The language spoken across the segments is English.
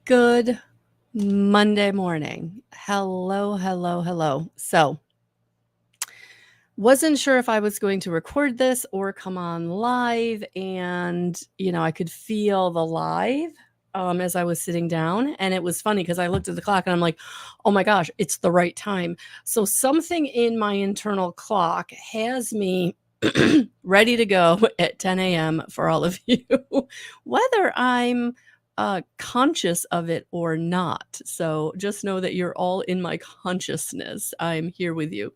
Good Monday morning. Hello. So, wasn't sure if I was going to record this or come on live. And, I could feel the live as I was sitting down. And it was funny because I looked at the clock and I'm like, oh my gosh, it's the right time. So, something in my internal clock has me ready to go at 10 a.m. for all of you, whether I'm conscious of it or not. So just know that you're all in my consciousness. I'm here with you.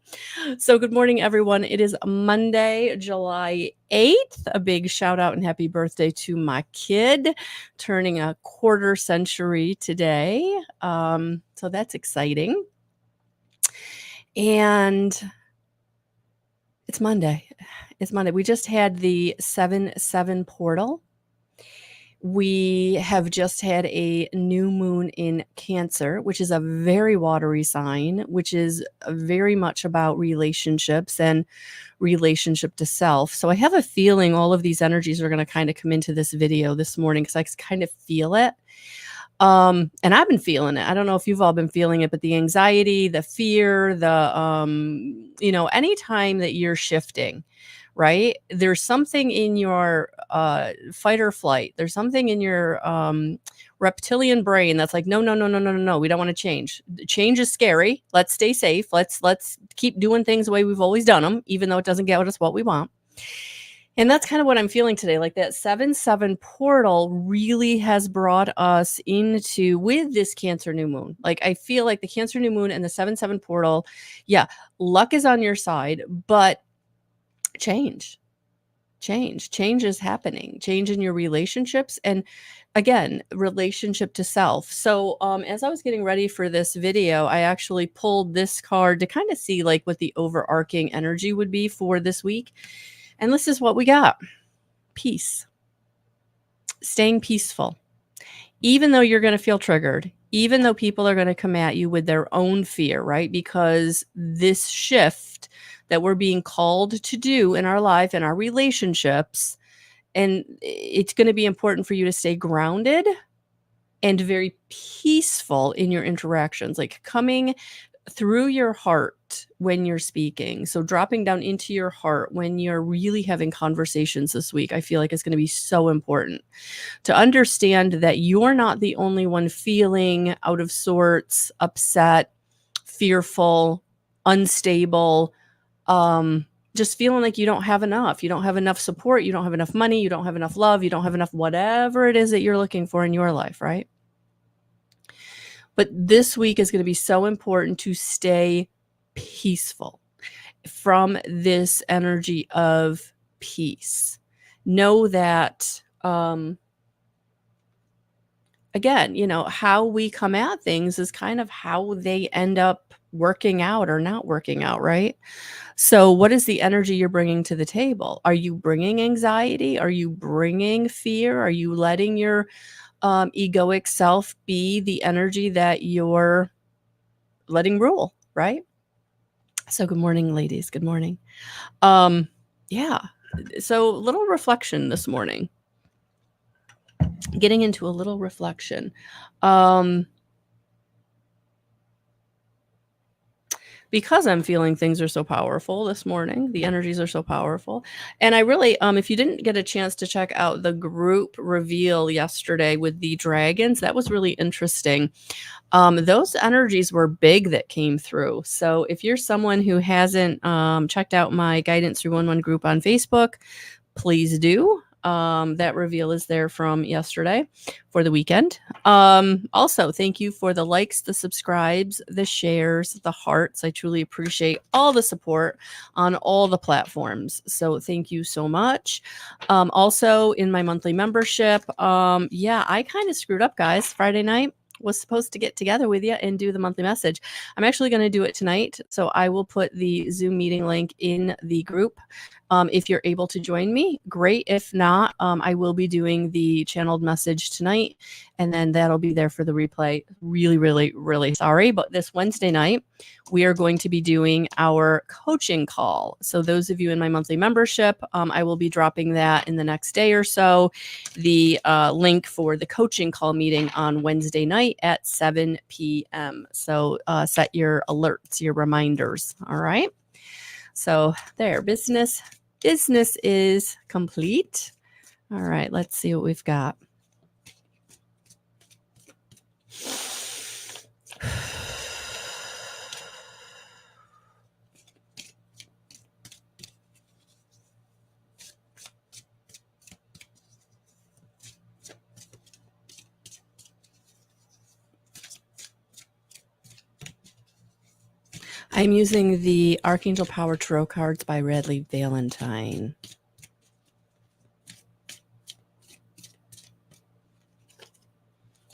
So good morning, everyone. It is Monday, July 8th. A big shout out and happy birthday to my kid, turning a quarter century today. So that's exciting. And it's Monday. We just had the 7/7 portal. We have just had a new moon in Cancer, which is a very watery sign, which is very much about relationships and relationship to self. So I have a feeling all of these energies are going to kind of come into this video this morning because I kind of feel it. And I've been feeling it. I don't know if you've all been feeling it, but the anxiety, the fear, anytime that you're shifting, right? There's something in your fight or flight. There's something in your reptilian brain that's like, no. We don't want to change. Change is scary. Let's stay safe. Let's keep doing things the way we've always done them, even though it doesn't get us what we want. And that's kind of what I'm feeling today. Like that 7/7 portal really has brought us into with this Cancer new moon. Like I feel like the Cancer new moon and the 7/7 portal, yeah, luck is on your side, but change is happening. Change in your relationships, and again, relationship to self. So as I was getting ready for this video, I actually pulled this card to kind of see like what the overarching energy would be for this week. And this is what we got. Peace. Staying peaceful. Even though you're going to feel triggered, even though people are going to come at you with their own fear, right? Because this shift that we're being called to do in our life and our relationships, and it's going to be important for you to stay grounded and very peaceful in your interactions, like coming through your heart when you're speaking. So dropping down into your heart when you're really having conversations this week, I feel like it's going to be so important to understand that you're not the only one feeling out of sorts, upset, fearful, unstable, just feeling like you don't have enough. You don't have enough support. You don't have enough money. You don't have enough love. You don't have enough whatever it is that you're looking for in your life, right? But this week is going to be so important to stay peaceful from this energy of peace. Know that, again, how we come at things is kind of how they end up working out or not working out, right? So what is the energy you're bringing to the table? Are you bringing anxiety? Are you bringing fear? Are you letting your egoic self be the energy that you're letting rule, right? So good morning, ladies. Good morning. Yeah. So little reflection this morning. Getting into a little reflection. Because I'm feeling things are so powerful this morning, the energies are so powerful. And I really, if you didn't get a chance to check out the group reveal yesterday with the dragons, that was really interesting. Those energies were big that came through. So if you're someone who hasn't checked out my Guidance 311 group on Facebook, please do. That reveal is there from yesterday for the weekend. Also, thank you for the likes, the subscribes, the shares, the hearts. I truly appreciate all the support on all the platforms. So thank you so much. Also in my monthly membership, I kind of screwed up, guys. Friday night was supposed to get together with you and do the monthly message. I'm actually going to do it tonight. So I will put the Zoom meeting link in the group If you're able to join me, great. If not, I will be doing the channeled message tonight, and then that'll be there for the replay. Really, really, really sorry, but this Wednesday night, we are going to be doing our coaching call. So those of you in my monthly membership, I will be dropping that in the next day or so, the link for the coaching call meeting on Wednesday night at 7 p.m. So set your alerts, your reminders. All right. So there, business is complete. All right, let's see what we've got. I'm using the Archangel Power Tarot cards by Radley Valentine.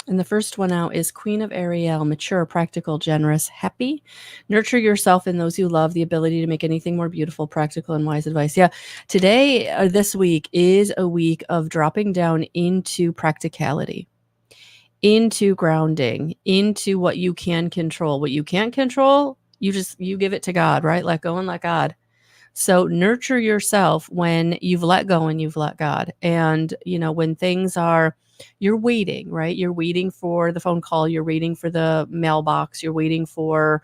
And the first one out is Queen of Ariel, mature, practical, generous, happy. Nurture yourself and those you love, the ability to make anything more beautiful, practical, and wise advice. Yeah, today, this week is a week of dropping down into practicality, into grounding, into what you can control. What you can't control, you give it to God, right? Let go and let God. So nurture yourself when you've let go and you've let God. And, when things are, you're waiting, right? You're waiting for the phone call. You're waiting for the mailbox. You're waiting for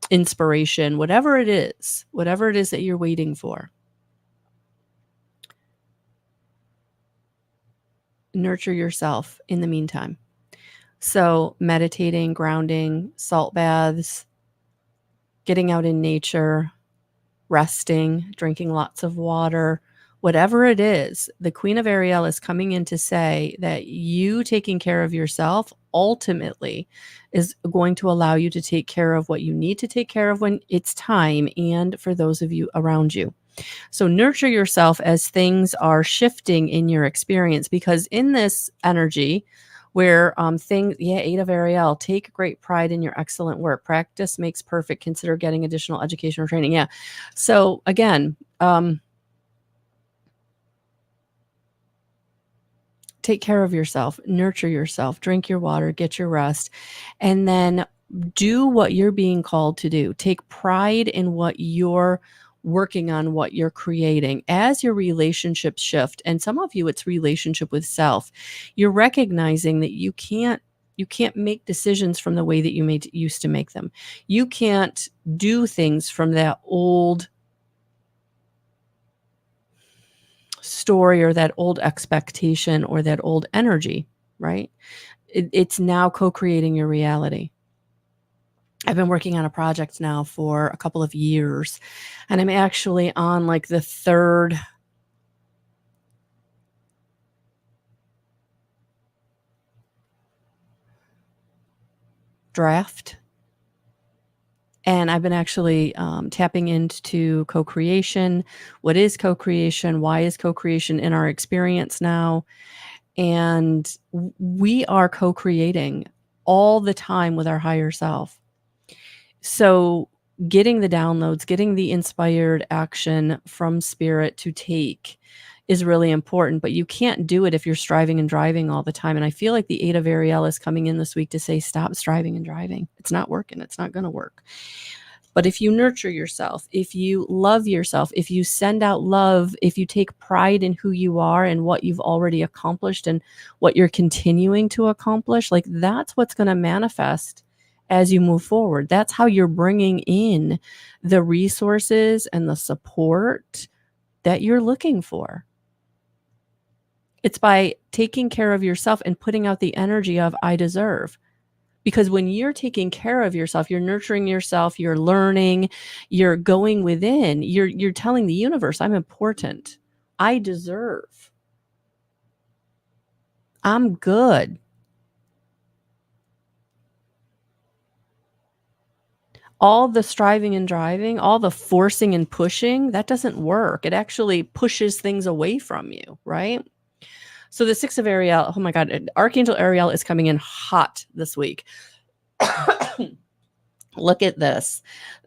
inspiration, whatever it is that you're waiting for. Nurture yourself in the meantime. So meditating, grounding, salt baths, getting out in nature, resting, drinking lots of water, whatever it is, the Queen of Ariel is coming in to say that you taking care of yourself ultimately is going to allow you to take care of what you need to take care of when it's time, and for those of you around you. So nurture yourself as things are shifting in your experience, because in this energy where Eight of Ariel, take great pride in your excellent work. Practice makes perfect. Consider getting additional education or training. Yeah. So again, take care of yourself, nurture yourself, drink your water, get your rest, and then do what you're being called to do. Take pride in what you're working on, what you're creating. As your relationships shift, and some of you, it's relationship with self, you're recognizing that you can't make decisions from the way that you used to make them. You can't do things from that old story or that old expectation or that old energy, right? It's now co-creating your reality. I've been working on a project now for a couple of years, and I'm actually on like the third draft. And I've been actually tapping into co-creation. What is co-creation? Why is co-creation in our experience now? And we are co-creating all the time with our higher self. So getting the downloads, getting the inspired action from spirit to take is really important, but you can't do it if you're striving and driving all the time. And I feel like the Eight of Ariel is coming in this week to say, stop striving and driving. It's not working. It's not going to work. But if you nurture yourself, if you love yourself, if you send out love, if you take pride in who you are and what you've already accomplished and what you're continuing to accomplish, like that's what's going to manifest as you move forward. That's how you're bringing in the resources and the support that you're looking for. It's by taking care of yourself and putting out the energy of I deserve. Because when you're taking care of yourself, you're nurturing yourself, you're learning, you're going within, you're telling the universe, I'm important. I deserve. I'm good. All the striving and driving, all the forcing and pushing, that doesn't work. It actually pushes things away from you, right? So the Six of Ariel, oh my God, Archangel Ariel is coming in hot this week. Look at this.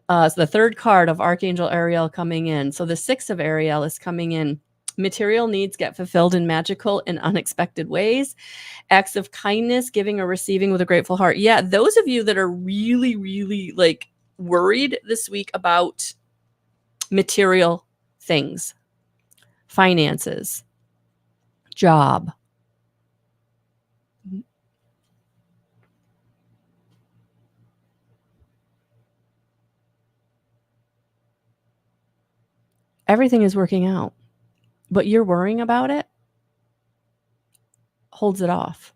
So the third card of Archangel Ariel coming in. So the 6 of Ariel is coming in. Material needs get fulfilled in magical and unexpected ways. Acts of kindness, giving or receiving with a grateful heart. Yeah, those of you that are really, really like worried this week about material things, finances, job. Everything is working out, but you're worrying about it holds it off.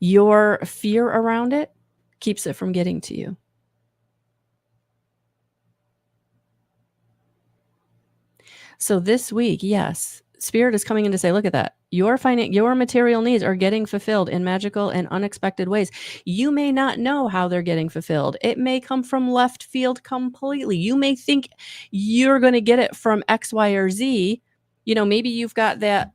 Your fear around it keeps it from getting to you. So this week, yes, Spirit is coming in to say, look at that. Your material needs are getting fulfilled in magical and unexpected ways. You may not know how they're getting fulfilled. It may come from left field completely. You may think you're going to get it from X, Y, or Z. You know, maybe you've got that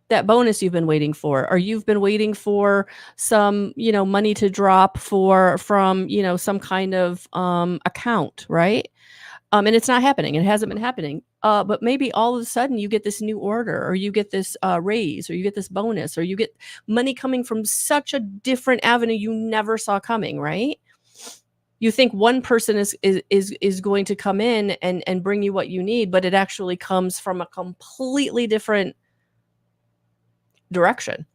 that bonus you've been waiting for, or you've been waiting for some, you know, money to drop from, you know, some kind of account, right? And it's not happening. It hasn't been happening. But maybe all of a sudden you get this new order, or you get this raise, or you get this bonus, or you get money coming from such a different avenue you never saw coming, right? You think one person is going to come in and bring you what you need, but it actually comes from a completely different direction.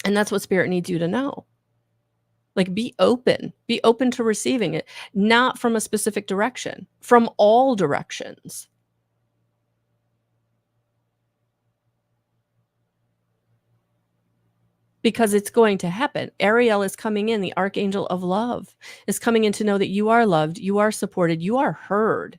And that's what Spirit needs you to know. Like, be open to receiving it, not from a specific direction, from all directions. Because it's going to happen. Ariel is coming in, the Archangel of Love is coming in to know that you are loved, you are supported, you are heard.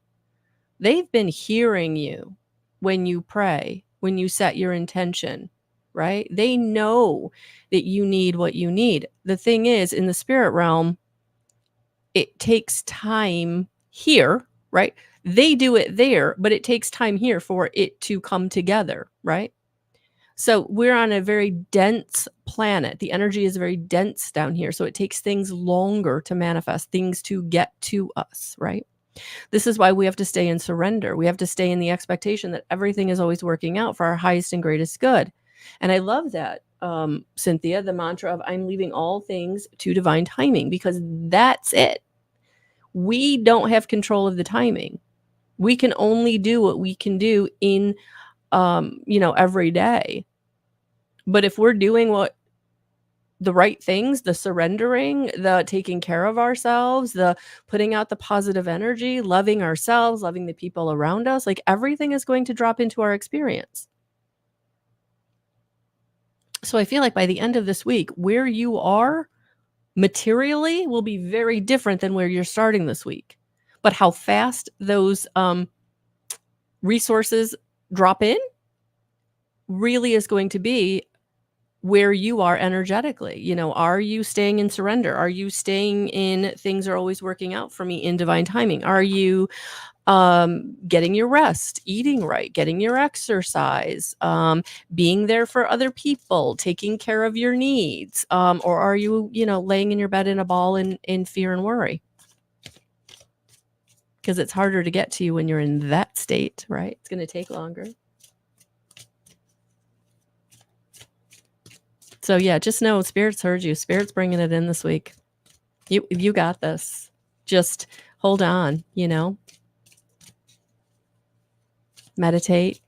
They've been hearing you when you pray, when you set your intention, right? They know that you need what you need. The thing is, in the spirit realm, it takes time here, right? They do it there, but it takes time here for it to come together, right? So we're on a very dense planet. The energy is very dense down here. So it takes things longer to manifest, things to get to us, right? This is why we have to stay in surrender. We have to stay in the expectation that everything is always working out for our highest and greatest good. And I love that, Cynthia, the mantra of I'm leaving all things to divine timing, because that's it. We don't have control of the timing. We can only do what we can do in, every day. But if we're doing the right things, the surrendering, the taking care of ourselves, the putting out the positive energy, loving ourselves, loving the people around us, like everything is going to drop into our experience. So I feel like by the end of this week, where you are materially will be very different than where you're starting this week. But how fast those resources drop in really is going to be where you are energetically. You know, are you staying in surrender? Are you staying in things are always working out for me in divine timing? Are you getting your rest, eating right, getting your exercise, being there for other people, taking care of your needs? Or are you, laying in your bed in a ball in fear and worry? Because it's harder to get to you when you're in that state, right? It's going to take longer. So yeah, just know Spirit's heard you. Spirit's bringing it in this week. You got this. Just hold on, meditate,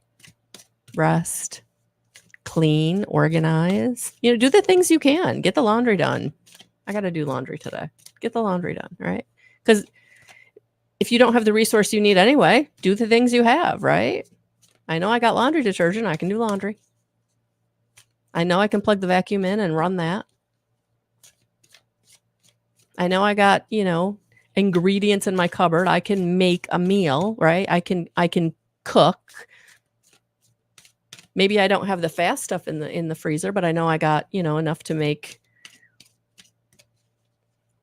rest, clean, organize, do the things you can. Get the laundry done. I got to do laundry today. Get the laundry done, right? Because if you don't have the resource you need anyway, do the things you have, right? I know I got laundry detergent. I can do laundry. I know I can plug the vacuum in and run that. I know I got, ingredients in my cupboard. I can make a meal, right? I can cook. Maybe I don't have the fast stuff in the freezer, but I know I got, enough to make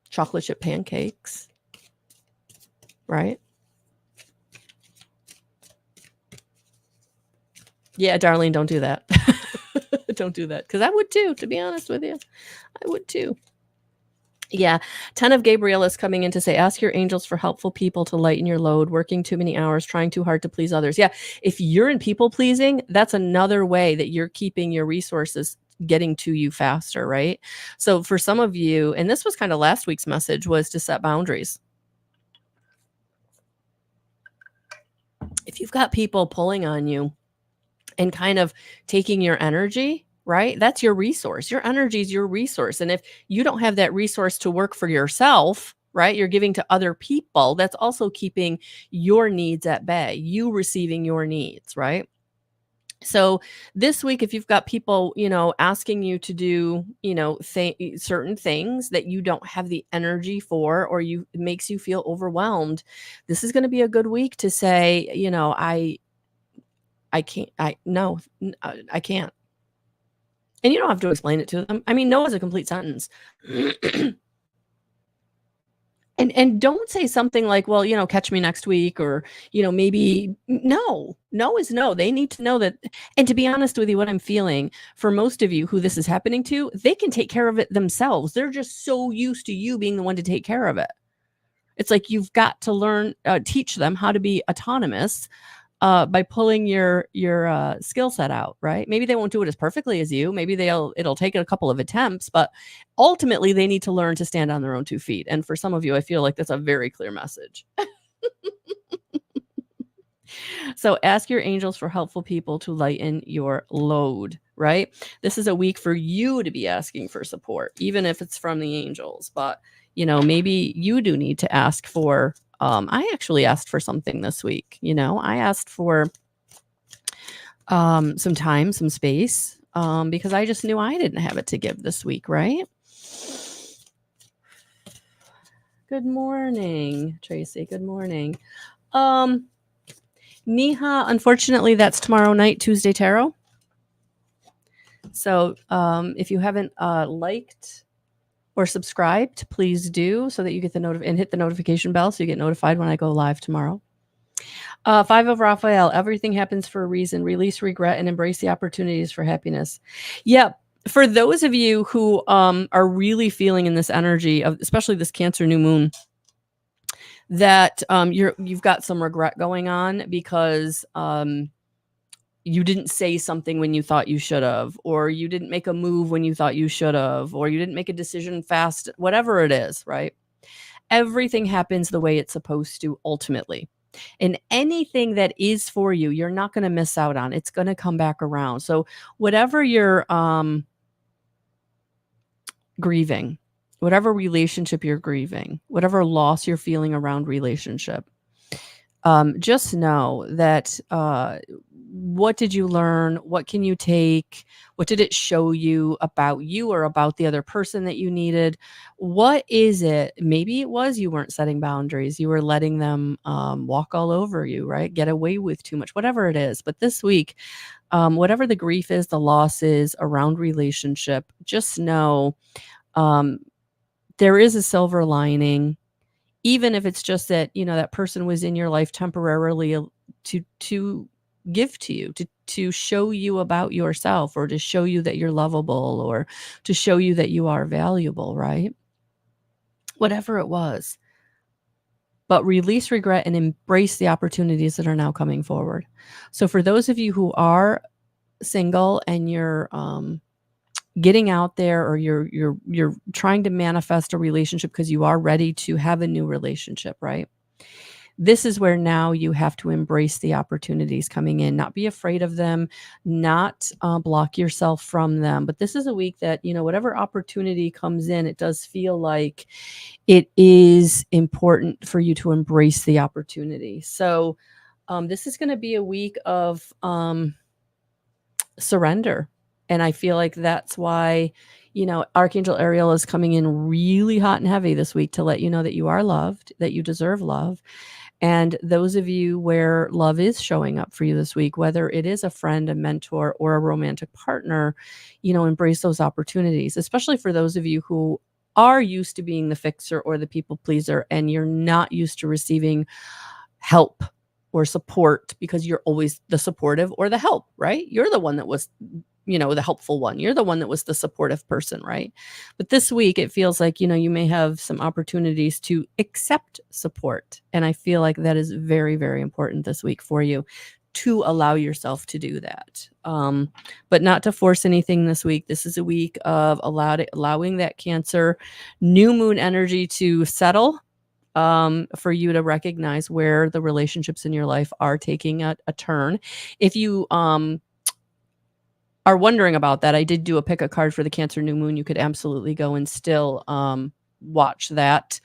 chocolate chip pancakes, right? Yeah, Darlene, don't do that. Don't do that, because I would too, to be honest with you. I would too. Yeah. 10 of Gabriel is coming in to say, ask your angels for helpful people to lighten your load, working too many hours, trying too hard to please others. Yeah. If you're in people pleasing, that's another way that you're keeping your resources getting to you faster, right? So for some of you, and this was kind of last week's message, was to set boundaries. If you've got people pulling on you and kind of taking your energy, right? That's your resource. Your energy is your resource. And if you don't have that resource to work for yourself, right? You're giving to other people, that's also keeping your needs at bay, you receiving your needs, right? So this week, if you've got people, asking you to do, certain things that you don't have the energy for, or it makes you feel overwhelmed, this is going to be a good week to say, I can't, no, I can't. And you don't have to explain it to them. I mean, no is a complete sentence. And don't say something like, well, catch me next week, or, maybe no. No is no. They need to know that. And to be honest with you, what I'm feeling for most of you who this is happening to, they can take care of it themselves. They're just so used to you being the one to take care of it. It's like you've got to learn, teach them how to be autonomous by pulling your skill set out, right? Maybe they won't do it as perfectly as you. Maybe it'll take a couple of attempts, but ultimately they need to learn to stand on their own 2 feet. And for some of you, I feel like that's a very clear message. So ask your angels for helpful people to lighten your load, right? This is a week for you to be asking for support, even if it's from the angels. But, maybe you do need to ask for, I actually asked for something this week. I asked for some time, some space, because I just knew I didn't have it to give this week, right? Good morning, Tracy. Good morning. Neha, unfortunately, that's tomorrow night, Tuesday Tarot. So if you haven't liked or subscribed, please do, so that you get and hit the notification bell so you get notified when I go live tomorrow. 5 of Raphael, everything happens for a reason. Release regret and embrace the opportunities for happiness. Yeah, for those of you who are really feeling in this energy of, especially this Cancer new moon, that you've got some regret going on because you didn't say something when you thought you should have, or you didn't make a move when you thought you should have, or you didn't make a decision fast, whatever it is, right? Everything happens the way it's supposed to ultimately. And anything that is for you, you're not going to miss out on. It's going to come back around. So whatever you're grieving, whatever relationship you're grieving, whatever loss you're feeling around relationship, just know that what did you learn? What can you take? What did it show you about you or about the other person that you needed? What is it? Maybe it was you weren't setting boundaries. You were letting them walk all over you, right? Get away with too much, whatever it is. But this week, whatever the grief is, the loss is around relationship, just know there is a silver lining. Even if it's just that, that person was in your life temporarily to give to you, to show you about yourself, or to show you that you're lovable, or to show you that you are valuable, right? Whatever it was. But release regret and embrace the opportunities that are now coming forward. So for those of you who are single and you're getting out there, or you're trying to manifest a relationship because you are ready to have a new relationship, right? This is where now you have to embrace the opportunities coming in, not be afraid of them, not block yourself from them. But this is a week that, whatever opportunity comes in, it does feel like it is important for you to embrace the opportunity. So this is going to be a week of surrender. And I feel like that's why, Archangel Ariel is coming in really hot and heavy this week to let you know that you are loved, that you deserve love. And those of you where love is showing up for you this week, whether it is a friend, a mentor, or a romantic partner, embrace those opportunities, especially for those of you who are used to being the fixer or the people pleaser, and you're not used to receiving help or support because you're always the supportive or the help, right? You're the one that was the helpful one. You're the one that was the supportive person, right? But this week, it feels like, you may have some opportunities to accept support. And I feel like that is very, very important this week for you to allow yourself to do that. But not to force anything this week. This is a week of allowing that Cancer new moon energy to settle, for you to recognize where the relationships in your life are taking a turn. If you are wondering about that, I did do a pick a card for the Cancer new moon. You could absolutely go and still watch that.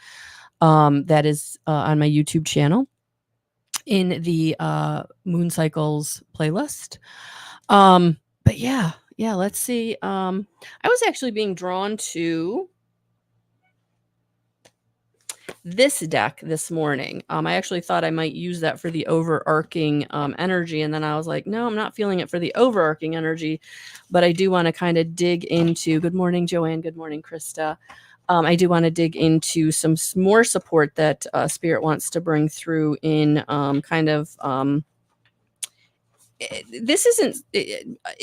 That is on my YouTube channel in the Moon Cycles playlist. But yeah, let's see. I was actually being drawn to this deck this morning. I actually thought I might use that for the overarching energy. And then I was like, no, I'm not feeling it for the overarching energy, but I do want to kind of dig into, good morning, Joanne. Good morning, Krista. I do want to dig into some more support that Spirit wants to bring through in this isn't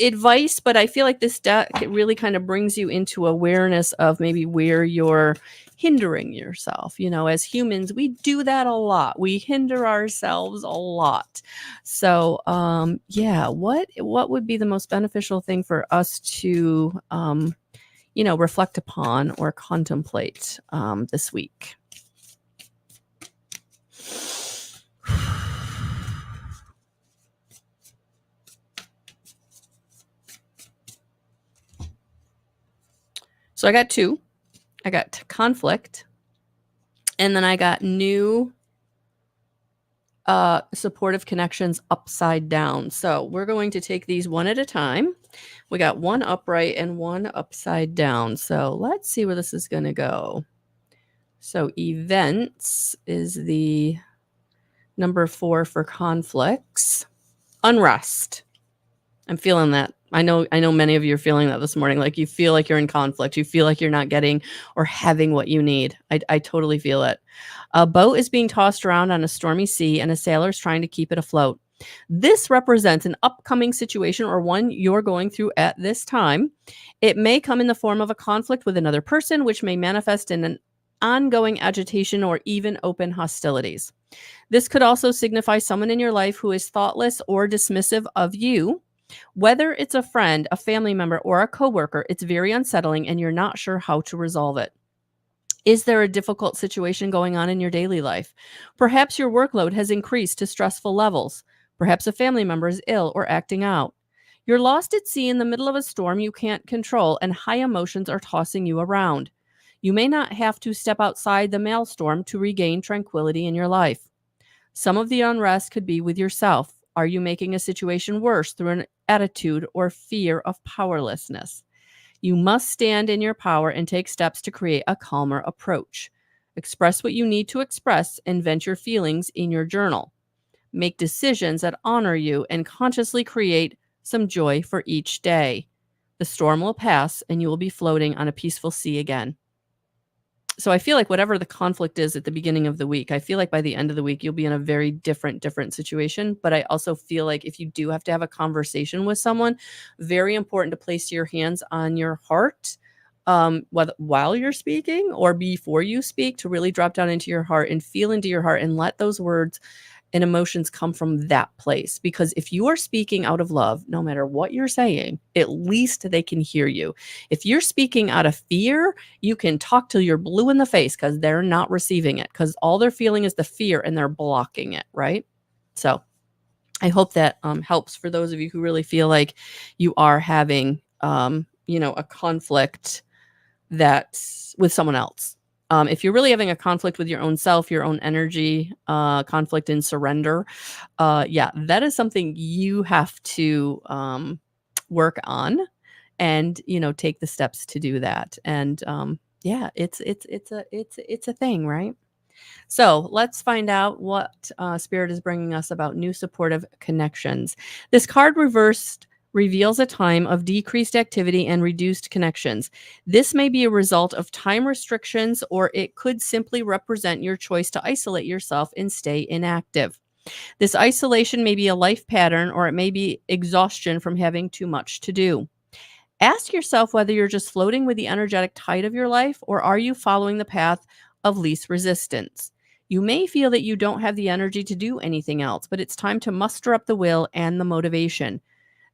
advice, but I feel like this deck, it really kind of brings you into awareness of maybe where you're hindering yourself. As humans, we do that a lot. We hinder ourselves a lot. So, what would be the most beneficial thing for us to, reflect upon or contemplate this week? So I got two. I got conflict, and then I got new supportive connections upside down. So we're going to take these one at a time. We got one upright and one upside down. So let's see where this is going to go. So events is the number 4 for conflicts. Unrest. I'm feeling that. I know many of you are feeling that this morning. Like you feel like you're in conflict. You feel like you're not getting or having what you need. I totally feel it. A boat is being tossed around on a stormy sea and a sailor is trying to keep it afloat. This represents an upcoming situation or one you're going through at this time. It may come in the form of a conflict with another person, which may manifest in an ongoing agitation or even open hostilities. This could also signify someone in your life who is thoughtless or dismissive of you. Whether it's a friend, a family member, or a coworker, it's very unsettling and you're not sure how to resolve it. Is there a difficult situation going on in your daily life? Perhaps your workload has increased to stressful levels. Perhaps a family member is ill or acting out. You're lost at sea in the middle of a storm you can't control, and high emotions are tossing you around. You may not have to step outside the maelstrom to regain tranquility in your life. Some of the unrest could be with yourself. Are you making a situation worse through an attitude or fear of powerlessness? You must stand in your power and take steps to create a calmer approach. Express what you need to express and vent your feelings in your journal. Make decisions that honor you and consciously create some joy for each day. The storm will pass and you will be floating on a peaceful sea again. So I feel like whatever the conflict is at the beginning of the week, I feel like by the end of the week, you'll be in a very different situation. But I also feel like if you do have to have a conversation with someone, very important to place your hands on your heart, whether while you're speaking or before you speak, to really drop down into your heart and feel into your heart and let those words and emotions come from that place. Because if you are speaking out of love, no matter what you're saying, at least they can hear you. If you're speaking out of fear, you can talk till you're blue in the face because they're not receiving it, because all they're feeling is the fear and they're blocking it, right? So I hope that helps for those of you who really feel like you are having, a conflict that's with someone else. If you're really having a conflict with your own self, your own energy, conflict in surrender, that is something you have to work on and, take the steps to do that. And it's a thing, right? So let's find out what Spirit is bringing us about new supportive connections. This card reversed reveals a time of decreased activity and reduced connections. This may be a result of time restrictions, or it could simply represent your choice to isolate yourself and stay inactive. This isolation may be a life pattern, or it may be exhaustion from having too much to do. Ask yourself whether you're just floating with the energetic tide of your life, or are you following the path of least resistance? You may feel that you don't have the energy to do anything else, but it's time to muster up the will and the motivation.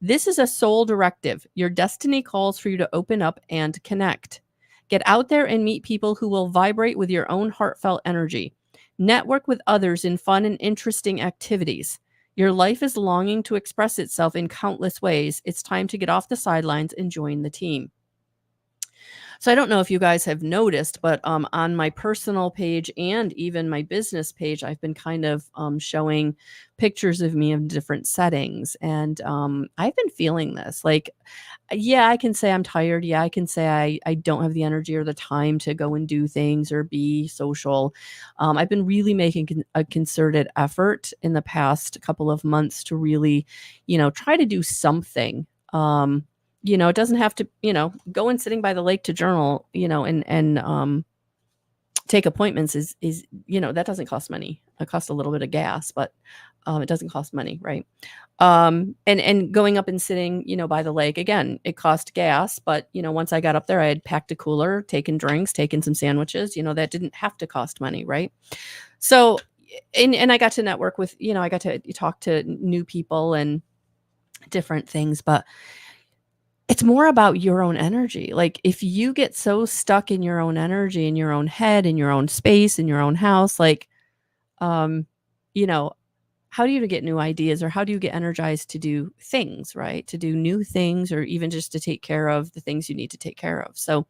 This is a soul directive. Your destiny calls for you to open up and connect. Get out there and meet people who will vibrate with your own heartfelt energy. Network with others in fun and interesting activities. Your life is longing to express itself in countless ways. It's time to get off the sidelines and join the team. So I don't know if you guys have noticed, but on my personal page and even my business page, I've been kind of showing pictures of me in different settings. And I've been feeling this. Like, yeah, I can say I'm tired. Yeah, I can say I don't have the energy or the time to go and do things or be social. I've been really making a concerted effort in the past couple of months to really, try to do something. It doesn't have to, going sitting by the lake to journal, and take appointments is, that doesn't cost money. It costs a little bit of gas, but it doesn't cost money, right? And going up and sitting, by the lake, again, it cost gas, but once I got up there, I had packed a cooler, taken drinks, taken some sandwiches, that didn't have to cost money, right? So, and I got to network with, I got to talk to new people and different things, but it's more about your own energy. Like, if you get so stuck in your own energy, in your own head, in your own space, in your own house, like, um, you know, how do you get new ideas, or how do you get energized to do things, right? To do new things, or even just to take care of the things you need to take care of. So,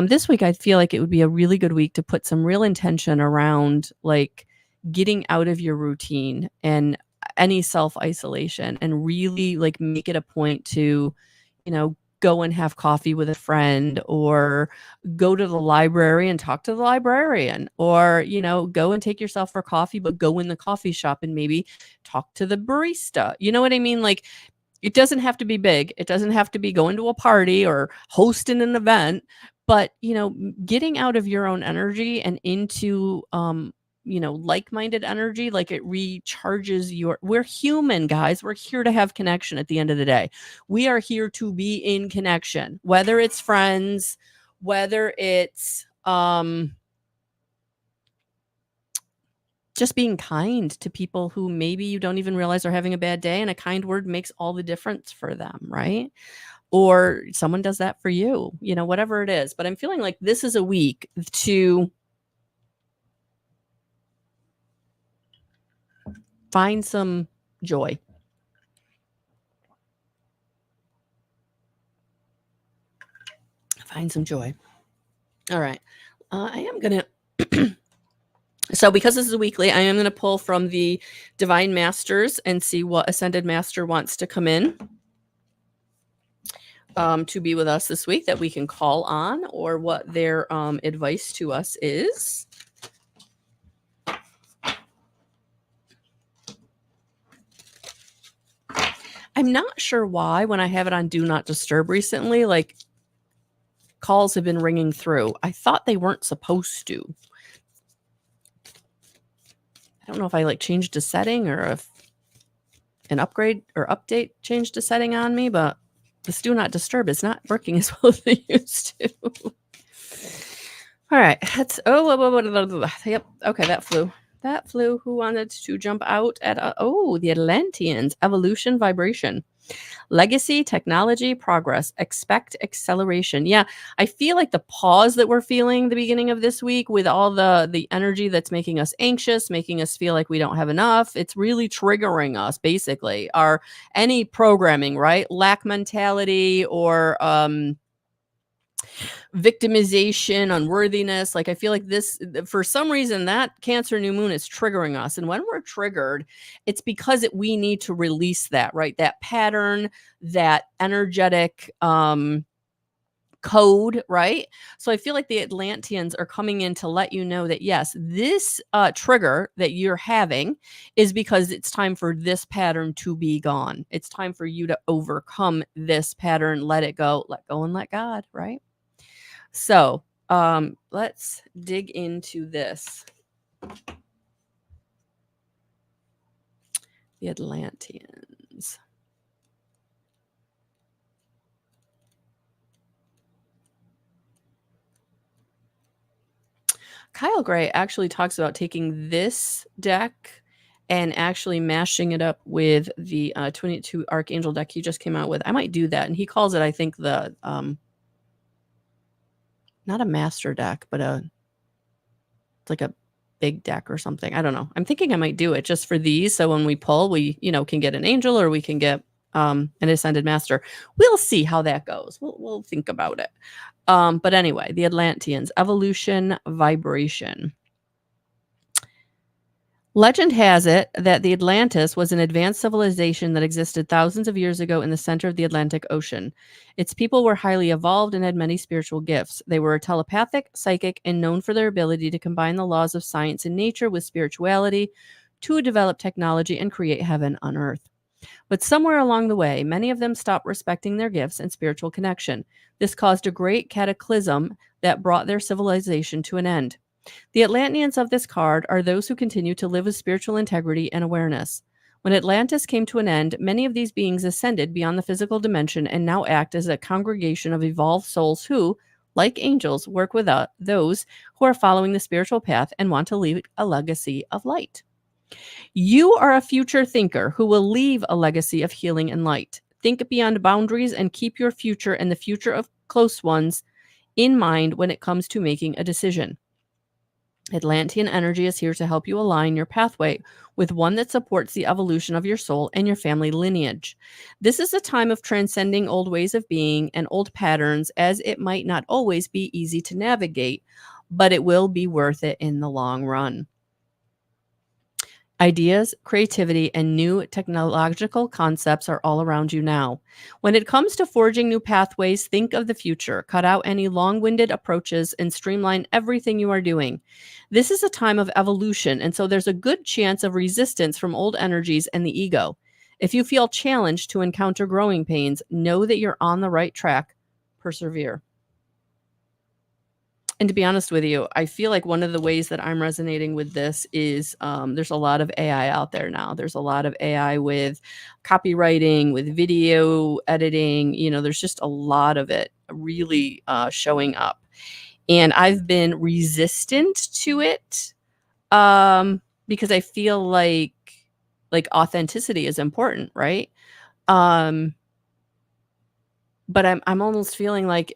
this week, I feel like it would be a really good week to put some real intention around, like, getting out of your routine and any self isolation, and really, like, make it a point to, go and have coffee with a friend, or go to the library and talk to the librarian, or, go and take yourself for coffee, but go in the coffee shop and maybe talk to the barista. You know what I mean? Like, it doesn't have to be big. It doesn't have to be going to a party or hosting an event, but, getting out of your own energy and into, like-minded energy, like, it recharges we're human, guys. We're here to have connection at the end of the day. We are here to be in connection, whether it's friends, whether it's, just being kind to people who maybe you don't even realize are having a bad day, and a kind word makes all the difference for them, right? Or someone does that for you, whatever it is. But I'm feeling like this is a week to find some joy. Find some joy. All right. I am going to. So, because this is a weekly, I am going to pull from the Divine Masters and see what Ascended Master wants to come in to be with us this week that we can call on, or what their advice to us is. I'm not sure why, when I have it on Do Not Disturb recently, like, calls have been ringing through. I thought they weren't supposed to. I don't know if I changed a setting, or if an upgrade or update changed a setting on me, but this Do Not Disturb is not working as well as they used to. All right. That's, yep. Okay, that flew. That flew. Who wanted to jump out at, the Atlanteans, evolution, vibration. Legacy, technology, progress, expect acceleration. Yeah, I feel like the pause that we're feeling the beginning of this week, with all the energy that's making us anxious, making us feel like we don't have enough, it's really triggering us, basically. Any programming, right? Lack mentality, or victimization, unworthiness. Like, I feel like this, for some reason, that Cancer new moon is triggering us. And when we're triggered, it's because we need to release that, right? That pattern, that energetic code, right? So I feel like the Atlanteans are coming in to let you know that, yes, this trigger that you're having is because it's time for this pattern to be gone. It's time for you to overcome this pattern, let it go and let God, right? So, let's dig into this. The Atlanteans. Kyle Gray actually talks about taking this deck and actually mashing it up with the 22 Archangel deck he just came out with. I might do that. And he calls it, I think, the not a master deck, but it's like a big deck or something. I don't know. I'm thinking I might do it just for these. So when we pull, we, can get an angel or we can get an ascended master. We'll see how that goes. We'll think about it. But anyway, the Atlanteans, evolution, vibration. Legend has it that the Atlantis was an advanced civilization that existed thousands of years ago in the center of the Atlantic Ocean. Its people were highly evolved and had many spiritual gifts. They were telepathic, psychic, and known for their ability to combine the laws of science and nature with spirituality to develop technology and create heaven on earth. But somewhere along the way, many of them stopped respecting their gifts and spiritual connection. This caused a great cataclysm that brought their civilization to an end. The Atlanteans of this card are those who continue to live with spiritual integrity and awareness. When Atlantis came to an end, many of these beings ascended beyond the physical dimension and now act as a congregation of evolved souls who, like angels, work with those who are following the spiritual path and want to leave a legacy of light. You are a future thinker who will leave a legacy of healing and light. Think beyond boundaries and keep your future and the future of close ones in mind when it comes to making a decision. Atlantean energy is here to help you align your pathway with one that supports the evolution of your soul and your family lineage. This is a time of transcending old ways of being and old patterns, as it might not always be easy to navigate, but it will be worth it in the long run. Ideas, creativity, and new technological concepts are all around you now. When it comes to forging new pathways, think of the future. Cut out any long-winded approaches and streamline everything you are doing. This is a time of evolution, and so there's a good chance of resistance from old energies and the ego. If you feel challenged to encounter growing pains, know that you're on the right track. Persevere. And to be honest with you, I feel like one of the ways that I'm resonating with this is there's a lot of AI out there now. There's a lot of AI with copywriting, with video editing. There's just a lot of it really showing up. And I've been resistant to it because I feel like authenticity is important, right? But I'm almost feeling like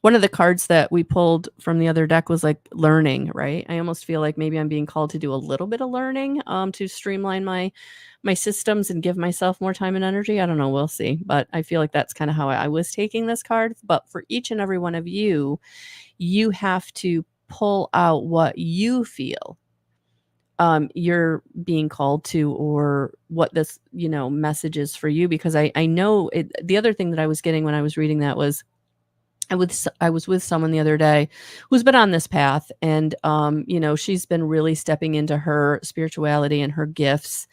one of the cards that we pulled from the other deck was like learning, right? I almost feel like maybe I'm being called to do a little bit of learning to streamline my systems and give myself more time and energy. I don't know. We'll see. But I feel like that's kind of how I was taking this card. But for each and every one of you, you have to pull out what you feel you're being called to, or what this, message is for you. Because I know the other thing that I was getting when I was reading that was, I was with someone the other day who's been on this path, and she's been really stepping into her spirituality and her gifts.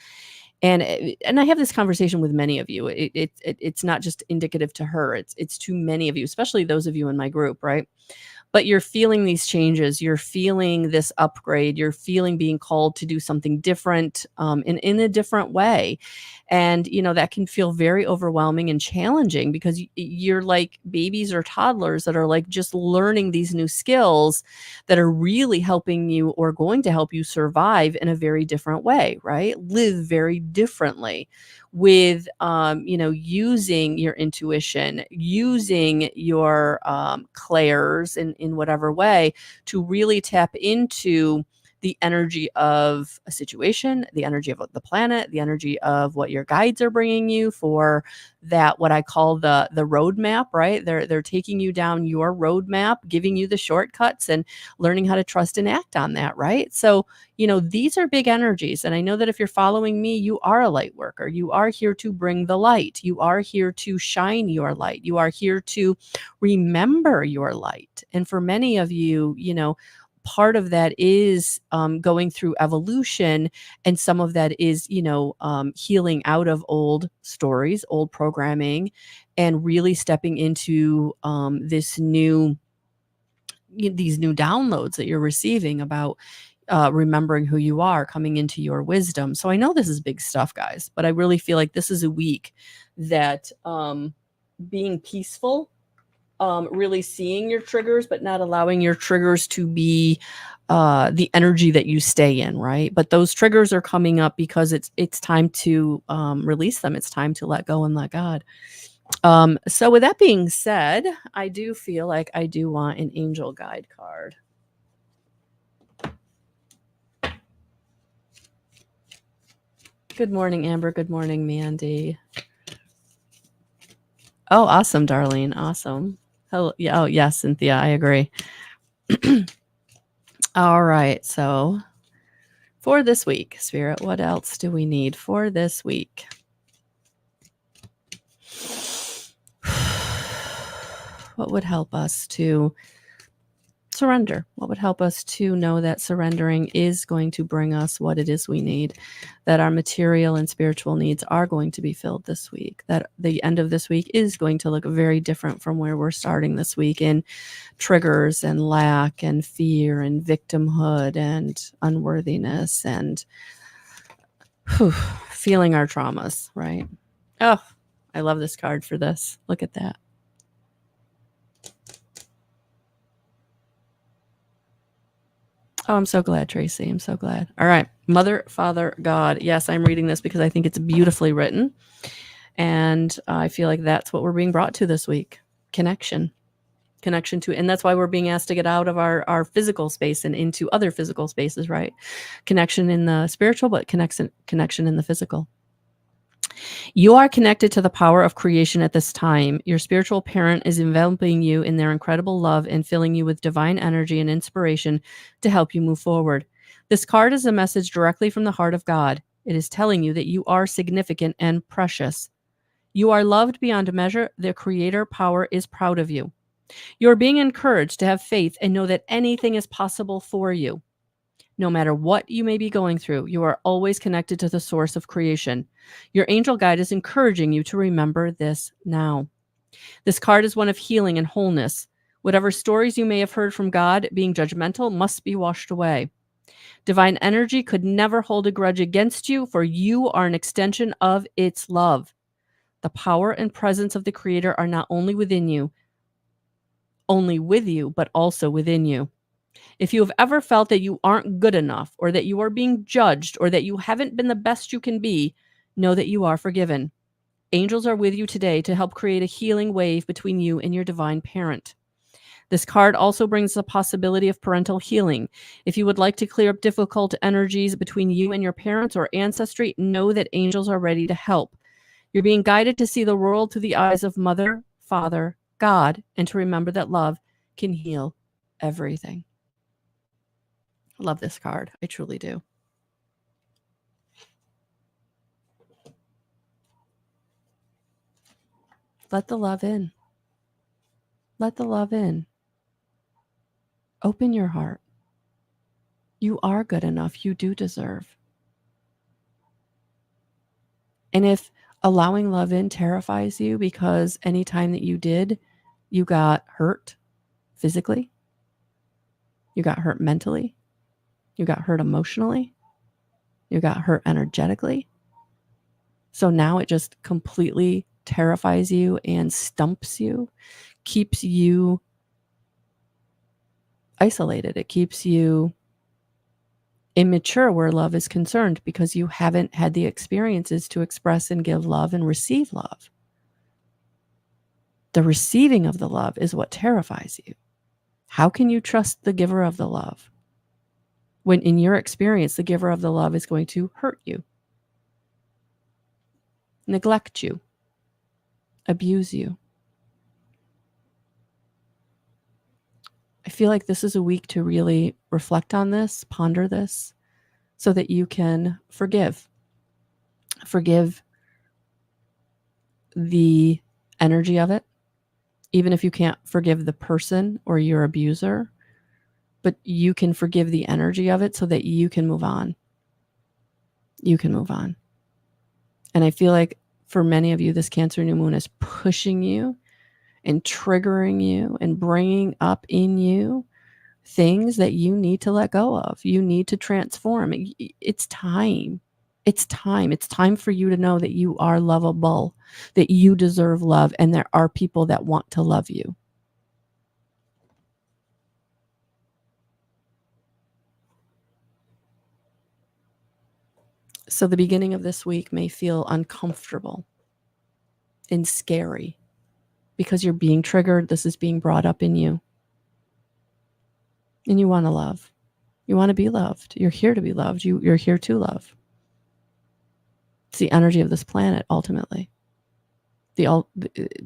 And I have this conversation with many of you. It's not just indicative to her. It's to many of you, especially those of you in my group, right? But you're feeling these changes. You're feeling this upgrade. You're feeling being called to do something different in a different way. And, that can feel very overwhelming and challenging because you're like babies or toddlers that are like just learning these new skills that are really helping you or going to help you survive in a very different way, right? Live very differently with, using your intuition, using your clairs in whatever way to really tap into the energy of a situation, the energy of the planet, the energy of what your guides are bringing you for that, what I call the roadmap, right? They're taking you down your roadmap, giving you the shortcuts and learning how to trust and act on that, right? So, these are big energies. And I know that if you're following me, you are a light worker. You are here to bring the light. You are here to shine your light. You are here to remember your light. And for many of you, part of that is going through evolution, and some of that is healing out of old stories, old programming, and really stepping into these new downloads that you're receiving about remembering who you are, coming into your wisdom. So I know this is big stuff, guys, but I really feel like this is a week that being peaceful really seeing your triggers, but not allowing your triggers to be the energy that you stay in, right? But those triggers are coming up because it's time to release them. It's time to let go and let God. So with that being said, I do feel like I do want an angel guide card. Good morning, Amber. Good morning, Mandy. Oh, awesome, Darlene. Awesome. Hello. Yeah. Oh, yes, Cynthia. I agree. All right. So for this week, Spirit, what else do we need for this week? What would help us to surrender? What would help us to know that surrendering is going to bring us what it is we need, that our material and spiritual needs are going to be filled this week, that the end of this week is going to look very different from where we're starting this week in triggers and lack and fear and victimhood and unworthiness and feeling our traumas, right? Oh, I love this card for this. Look at that. Oh, I'm so glad, Tracy. I'm so glad. All right. Mother, Father, God. Yes, I'm reading this because I think it's beautifully written. And I feel like that's what we're being brought to this week. Connection to, and that's why we're being asked to get out of our physical space and into other physical spaces, right? Connection in the spiritual, but connection in the physical. You are connected to the power of creation at this time. Your spiritual parent is enveloping you in their incredible love and filling you with divine energy and inspiration to help you move forward. This card is a message directly from the heart of God. It is telling you that you are significant and precious. You are loved beyond measure. The creator power is proud of you. You're being encouraged to have faith and know that anything is possible for you. No matter what you may be going through, you are always connected to the source of creation. Your angel guide is encouraging you to remember this now. This card is one of healing and wholeness. Whatever stories you may have heard from God being judgmental must be washed away. Divine energy could never hold a grudge against you, for you are an extension of its love. The power and presence of the Creator are not only with you, but also within you. If you have ever felt that you aren't good enough, or that you are being judged, or that you haven't been the best you can be, know that you are forgiven. Angels are with you today to help create a healing wave between you and your divine parent. This card also brings the possibility of parental healing. If you would like to clear up difficult energies between you and your parents or ancestry, know that angels are ready to help. You're being guided to see the world through the eyes of Mother, Father, God, and to remember that love can heal everything. I love this card. I truly do. Let the love in. Let the love in. Open your heart. You are good enough. You do deserve. And if allowing love in terrifies you because anytime that you did, you got hurt physically, you got hurt mentally, you got hurt emotionally, you got hurt energetically. So now it just completely terrifies you and stumps you, keeps you isolated. It keeps you immature where love is concerned because you haven't had the experiences to express and give love and receive love. The receiving of the love is what terrifies you. How can you trust the giver of the love when in your experience, the giver of the love is going to hurt you, neglect you, abuse you? I feel like this is a week to really reflect on this, ponder this, so that you can forgive. Forgive the energy of it, even if you can't forgive the person or your abuser, but you can forgive the energy of it so that you can move on. You can move on. And I feel like for many of you, this Cancer new moon is pushing you and triggering you and bringing up in you things that you need to let go of. You need to transform. It's time. It's time. It's time for you to know that you are lovable, that you deserve love, and there are people that want to love you. So the beginning of this week may feel uncomfortable and scary because you're being triggered. This is being brought up in you. And you want to love. You want to be loved. You're here to be loved. You're here to love. It's the energy of this planet, ultimately. The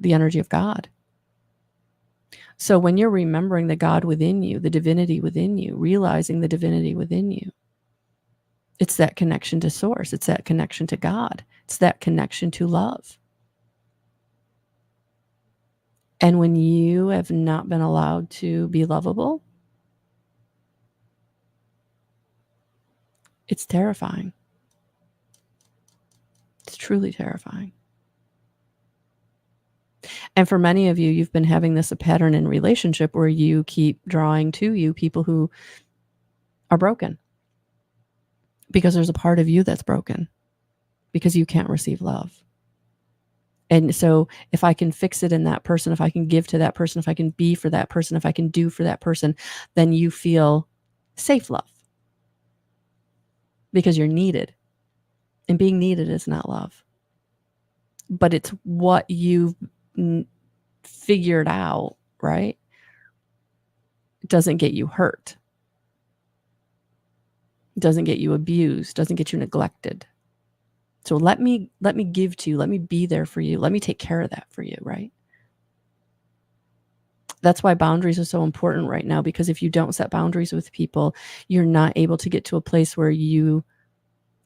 energy of God. So when you're remembering the God within you, the divinity within you, realizing the divinity within you, it's that connection to source. It's that connection to God. It's that connection to love. And when you have not been allowed to be lovable, it's terrifying. It's truly terrifying. And for many of you, you've been having this a pattern in relationship where you keep drawing to you people who are broken because there's a part of you that's broken because you can't receive love. And so if I can fix it in that person, if I can give to that person, if I can be for that person, if I can do for that person, then you feel safe love because you're needed. And being needed is not love. But it's what you've figured out, right? It doesn't get you hurt. It doesn't get you abused, doesn't get you neglected. So let me give to you, let me be there for you, let me take care of that for you, right? That's why boundaries are so important right now, because if you don't set boundaries with people, you're not able to get to a place where you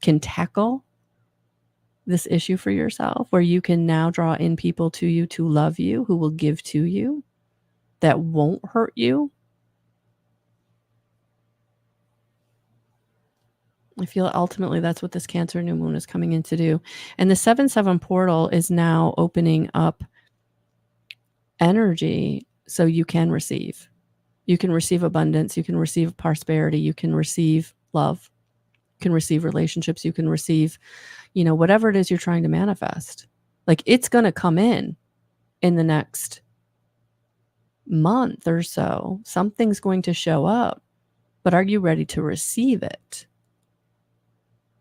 can tackle this issue for yourself, where you can now draw in people to you to love you, who will give to you, that won't hurt you. I feel ultimately that's what this Cancer new moon is coming in to do. And the 7/7 portal is now opening up energy so you can receive. You can receive abundance. You can receive prosperity. You can receive love. You can receive relationships. You can receive, whatever it is you're trying to manifest. Like, it's going to come in the next month or so. Something's going to show up. But are you ready to receive it?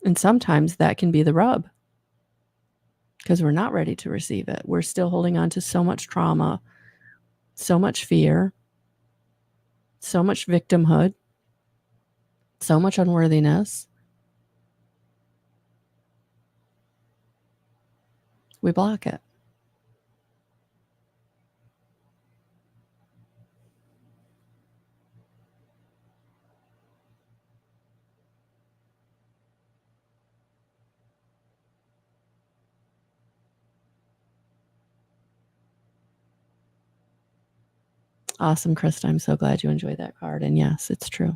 And sometimes that can be the rub, because we're not ready to receive it. We're still holding on to so much trauma, so much fear, so much victimhood, so much unworthiness. We block it. Awesome, Krista. I'm so glad you enjoyed that card. And yes, it's true.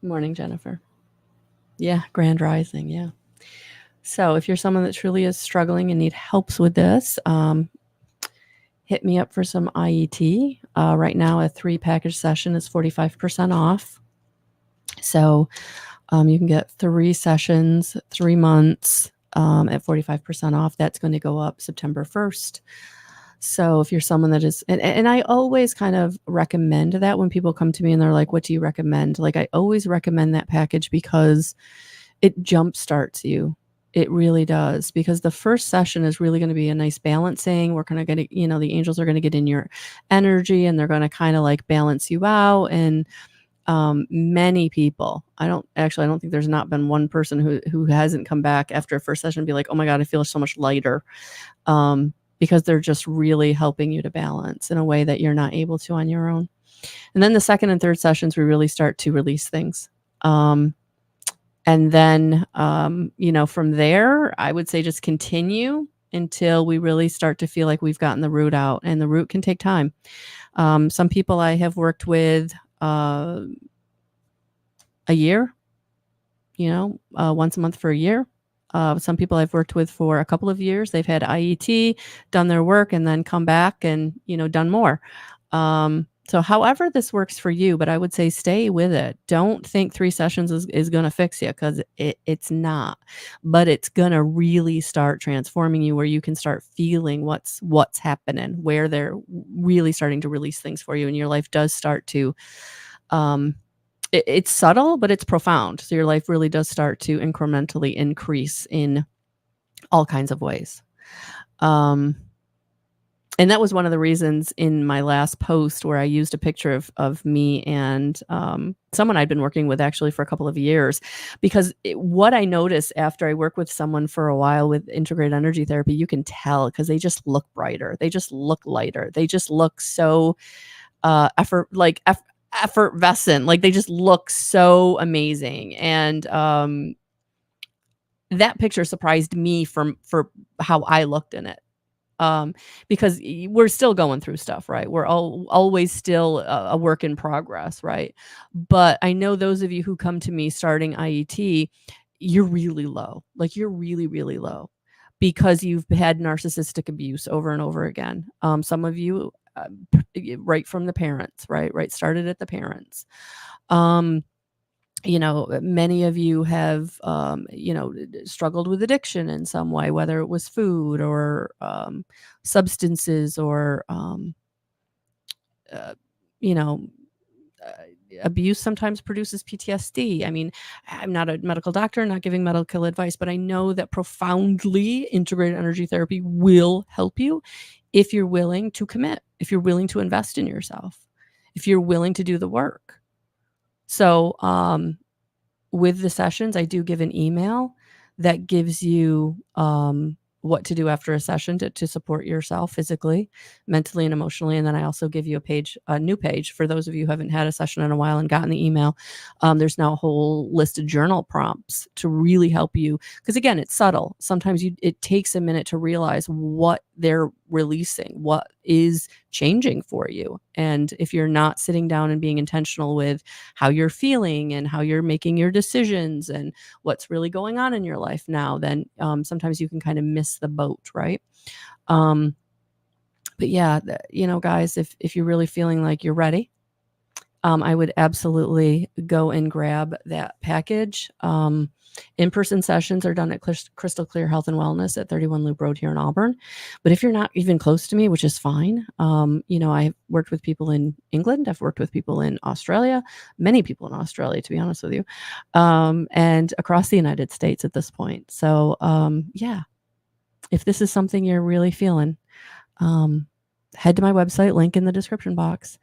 Morning, Jennifer. Yeah, Grand Rising. Yeah. So if you're someone that truly is struggling and need helps with this, hit me up for some IET. Right now, a 3-package session is 45% off. So you can get 3 sessions, 3 months at 45% off. That's going to go up September 1st. So if you're someone that is, and I always kind of recommend that when people come to me and they're like, what do you recommend? Like, I always recommend that package because it jumpstarts you. It really does, because the first session is really going to be a nice balancing. We're going to get, the angels are going to get in your energy and they're going to kind of like balance you out. And many people, I don't think there's not been one person who hasn't come back after a first session and be like, oh my God, I feel so much lighter. Because they're just really helping you to balance in a way that you're not able to on your own. And then the second and third sessions, we really start to release things. And then, from there, I would say just continue until we really start to feel like we've gotten the root out, and the root can take time. Some people I have worked with a year, once a month for a year. Some people I've worked with for a couple of years, they've had IET, done their work, and then come back and, done more. So however this works for you, but I would say stay with it. Don't think 3 sessions is going to fix you, because it's not. But it's going to really start transforming you, where you can start feeling what's happening, where they're really starting to release things for you, and your life does start to it's subtle, but it's profound. So your life really does start to incrementally increase in all kinds of ways. And that was one of the reasons in my last post where I used a picture of me and someone I'd been working with actually for a couple of years, because what I notice after I work with someone for a while with integrated energy therapy, you can tell because they just look brighter, they just look lighter, they just look so effervescent, like they just look so amazing. And that picture surprised me for how I looked in it. Because we're still going through stuff, right? We're always still a work in progress, right? But I know those of you who come to me starting IET, you're really low. Like you're really, really low because you've had narcissistic abuse over and over again. Some of you, right from the parents, right? Started at the parents. Many of you have, struggled with addiction in some way, whether it was food or substances or, uh, you know, uh, abuse sometimes produces PTSD. I mean, I'm not a medical doctor, not giving medical advice, but I know that profoundly integrated energy therapy will help you if you're willing to commit, if you're willing to invest in yourself, if you're willing to do the work. So, with the sessions, I do give an email that gives you what to do after a session to support yourself physically, mentally, and emotionally. And then I also give you a new page for those of you who haven't had a session in a while and gotten the email. There's now a whole list of journal prompts to really help you. Because again, it's subtle. Sometimes it takes a minute to realize what they're releasing, what is changing for you. And if you're not sitting down and being intentional with how you're feeling and how you're making your decisions and what's really going on in your life now, then sometimes you can kind of miss the boat, right? But yeah, guys, if you're really feeling like you're ready, I would absolutely go and grab that package. In-person sessions are done at Crystal Clear Health and Wellness at 31 Loop Road here in Auburn. But if you're not even close to me, which is fine, I've worked with people in England. I've worked with people in Australia, many people in Australia, to be honest with you, and across the United States at this point. So, yeah, if this is something you're really feeling, head to my website, link in the description box.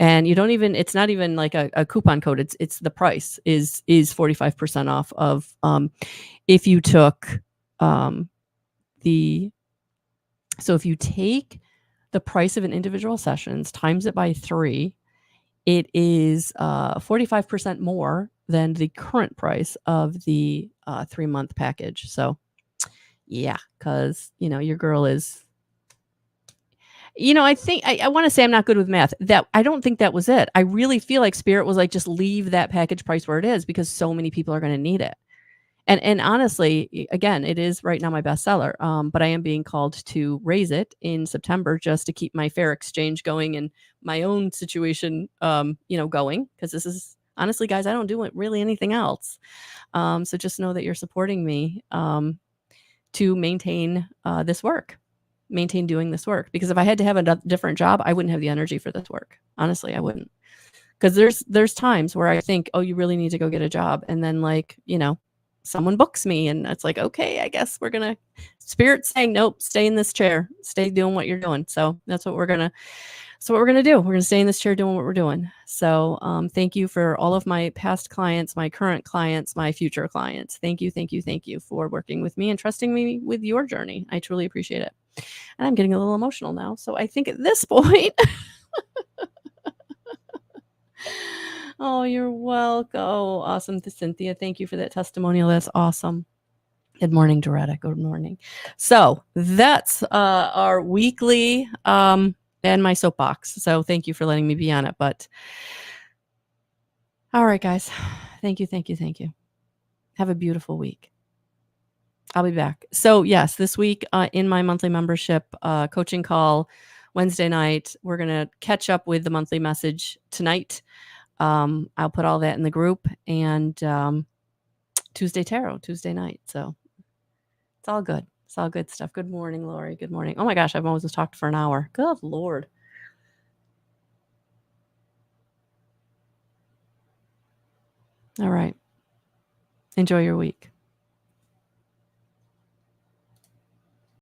And it's not even like a coupon code. It's the price is 45% off of, if you took, if you take the price of an individual sessions, times it by 3, it is 45% more than the current price of the 3-month package. So yeah, because, your girl is, I think I want to say I'm not good with math. That I don't think that was it. I really feel like Spirit was like, just leave that package price where it is because so many people are going to need it. And honestly, again, it is right now my bestseller. But I am being called to raise it in September just to keep my fair exchange going and my own situation, going, because this is honestly, guys, I don't do really anything else. So just know that you're supporting me to maintain this work. Maintain doing this work, because if I had to have a different job, I wouldn't have the energy for this work. Honestly, I wouldn't, because there's times where I think, oh, you really need to go get a job, and then someone books me and it's like, okay, I guess we're gonna, Spirit saying, nope, stay in this chair, stay doing what you're doing. So that's what we're gonna do. We're gonna stay in this chair doing what we're doing. So thank you for all of my past clients, my current clients, my future clients. Thank you for working with me and trusting me with your journey. I truly appreciate it. And I'm getting a little emotional now. So I think at this point, oh, you're welcome. Oh, awesome. Cynthia, thank you for that testimonial. That's awesome. Good morning, Doretta. Good morning. So that's our weekly and my soapbox. So thank you for letting me be on it. But all right, guys. Thank you. Have a beautiful week. I'll be back. So yes, this week in my monthly membership coaching call, Wednesday night, we're going to catch up with the monthly message tonight. I'll put all that in the group, and Tuesday tarot, Tuesday night. So it's all good. It's all good stuff. Good morning, Lori. Good morning. Oh my gosh, I've almost talked for an hour. Good Lord. All right. Enjoy your week.